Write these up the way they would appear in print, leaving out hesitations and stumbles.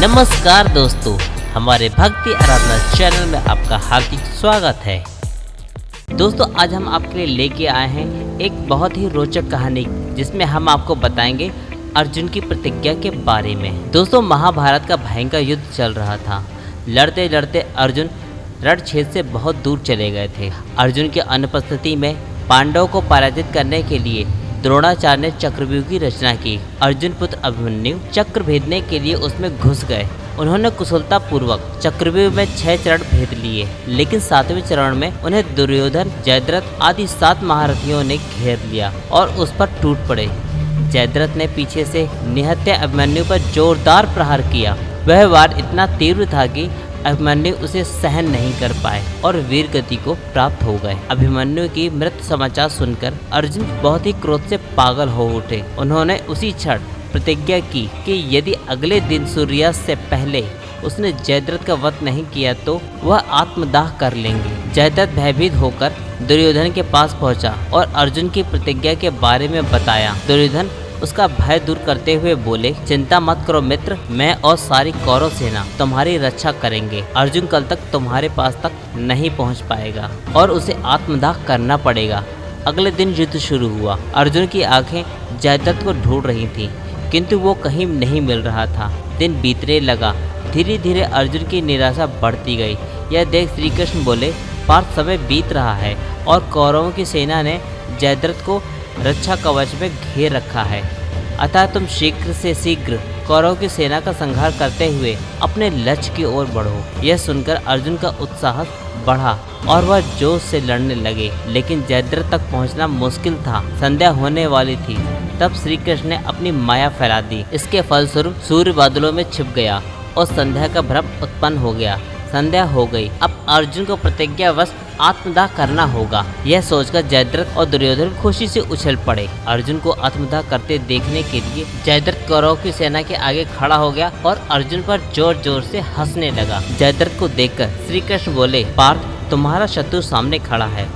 नमस्कार दोस्तों, हमारे भक्ति आराधना चैनल में आपका हार्दिक स्वागत है। दोस्तों, आज हम आपके लिए लेके आए हैं एक बहुत ही रोचक कहानी, जिसमें हम आपको बताएंगे अर्जुन की प्रतिज्ञा के बारे में। दोस्तों, महाभारत का भयंकर युद्ध चल रहा था। लड़ते लड़ते अर्जुन रणक्षेत्र से बहुत दूर चले गए थे। अर्जुन की अनुपस्थिति में पांडवों को पराजित करने के लिए द्रोणाचार्य ने चक्रव्यूह की रचना की। अर्जुन पुत्र अभिमन्यु चक्र भेदने के लिए उसमें घुस गए। उन्होंने कुशलता पूर्वक चक्रव्यूह में 6 चरण भेद लिए, लेकिन 7वें चरण में उन्हें दुर्योधन, जयद्रथ आदि 7 महारथियों ने घेर लिया और उस पर टूट पड़े। जयद्रथ ने पीछे से निहत्थे अभिमन्यु पर जोरदार प्रहार किया। वह वार इतना तीव्र था कि अभिमन्यु उसे सहन नहीं कर पाए और वीर गति को प्राप्त हो गए। अभिमन्यु की मृत्यु समाचार सुनकर अर्जुन बहुत ही क्रोध से पागल हो उठे। उन्होंने उसी क्षण प्रतिज्ञा की कि यदि अगले दिन सूर्यास्त से पहले उसने जयद्रथ का वध नहीं किया तो वह आत्मदाह कर लेंगे। जयद्रथ भयभीत होकर दुर्योधन के पास पहुंचा और अर्जुन की प्रतिज्ञा के बारे में बताया। दुर्योधन उसका भय दूर करते हुए बोले, चिंता मत करो मित्र, मैं और सारी कौरव सेना तुम्हारी रक्षा करेंगे। अर्जुन कल तक तुम्हारे पास तक नहीं पहुंच पाएगा और उसे आत्मदाह करना पड़ेगा। अगले दिन युद्ध शुरू हुआ। अर्जुन की आंखें जयद्रथ को ढूंढ रही थीं, किंतु वो कहीं नहीं मिल रहा था। दिन बीतने लगा। धीरे धीरे अर्जुन की निराशा बढ़ती गई। यह देख श्री कृष्ण बोले, पार्थ, समय बीत रहा है और कौरवों की सेना ने जयद्रथ को रक्षा कवच में घेर रखा है, अतः तुम शीघ्र से शीघ्र कौरवों की सेना का संहार करते हुए अपने लक्ष्य की ओर बढ़ो। यह सुनकर अर्जुन का उत्साह बढ़ा और वह जोश से लड़ने लगे, लेकिन जयद्रथ तक पहुंचना मुश्किल था। संध्या होने वाली थी। तब श्री कृष्ण ने अपनी माया फैला दी। इसके फलस्वरूप सूर्य बादलों में छिप गया और संध्या का भ्रम उत्पन्न हो गया। संध्या हो गई। अब अर्जुन को प्रतिज्ञावश आत्मदाह करना होगा। यह सोचकर जयद्रथ और दुर्योधन खुशी से उछल पड़े। अर्जुन को आत्मदाह करते देखने के लिए जयद्रथ कौरव की सेना के आगे खड़ा हो गया और अर्जुन पर जोर जोर से हंसने लगा। जयद्रथ को देखकर श्री कृष्ण बोले, पार्थ, तुम्हारा शत्रु सामने खड़ा है,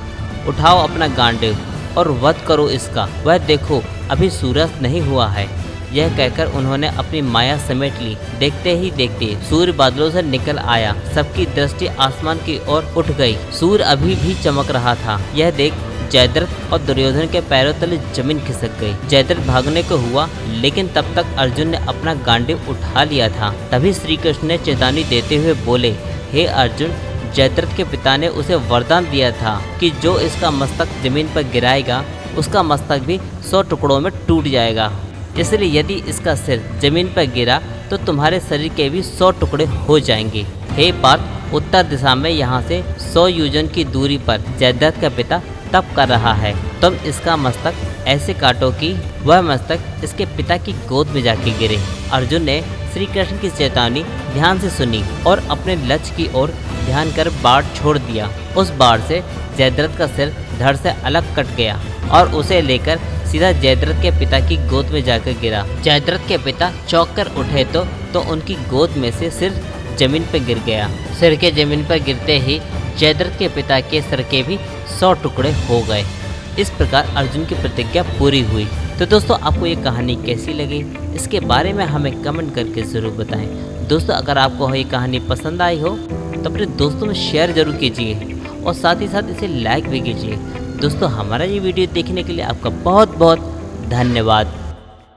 उठाओ अपना गांडीव और वध करो इसका। वह देखो, अभी सूर्यास्त नहीं हुआ है। यह कहकर उन्होंने अपनी माया समेट ली। देखते ही देखते सूर्य बादलों से निकल आया। सबकी दृष्टि आसमान की ओर उठ गई। सूर्य अभी भी चमक रहा था। यह देख जयद्रथ और दुर्योधन के पैरों तले जमीन खिसक गई। जयद्रथ भागने को हुआ, लेकिन तब तक अर्जुन ने अपना गांडीव उठा लिया था। तभी श्री कृष्ण ने चेतावनी देते हुए बोले, हे अर्जुन, जयद्रथ के पिता ने उसे वरदान दिया था कि जो इसका मस्तक जमीन पर गिराएगा उसका मस्तक भी 100 टुकड़ों में टूट जाएगा। इसलिए यदि इसका सिर जमीन पर गिरा तो तुम्हारे शरीर के भी 100 टुकड़े हो जाएंगे। हे पार्थ, उत्तर दिशा में यहाँ से 100 योजन की दूरी पर जयद्रथ का पिता तप कर रहा है। तुम इसका मस्तक ऐसे काटो कि वह मस्तक इसके पिता की गोद में जाके गिरे। अर्जुन ने श्री कृष्ण की चेतावनी ध्यान से सुनी और अपने लक्ष्य की ओर ध्यान कर बाण छोड़ दिया। उस बाण से जयद्रथ का सिर धड़ से अलग कट गया और उसे लेकर सीधा जयद्रथ के पिता की गोद में जाकर गिरा। जयद्रथ के पिता चौंक कर उठे तो उनकी गोद में से सिर जमीन पर गिर गया। सिर के जमीन पर गिरते ही जयद्रथ के पिता के सिर के भी 100 टुकड़े हो गए। इस प्रकार अर्जुन की प्रतिज्ञा पूरी हुई। तो दोस्तों, आपको ये कहानी कैसी लगी, इसके बारे में हमें कमेंट करके ज़रूर बताएं। दोस्तों, अगर आपको ये कहानी पसंद आई हो तो अपने दोस्तों में शेयर जरूर कीजिए और साथ ही साथ इसे लाइक भी कीजिए। दोस्तों, हमारा ये वीडियो देखने के लिए आपका बहुत बहुत धन्यवाद।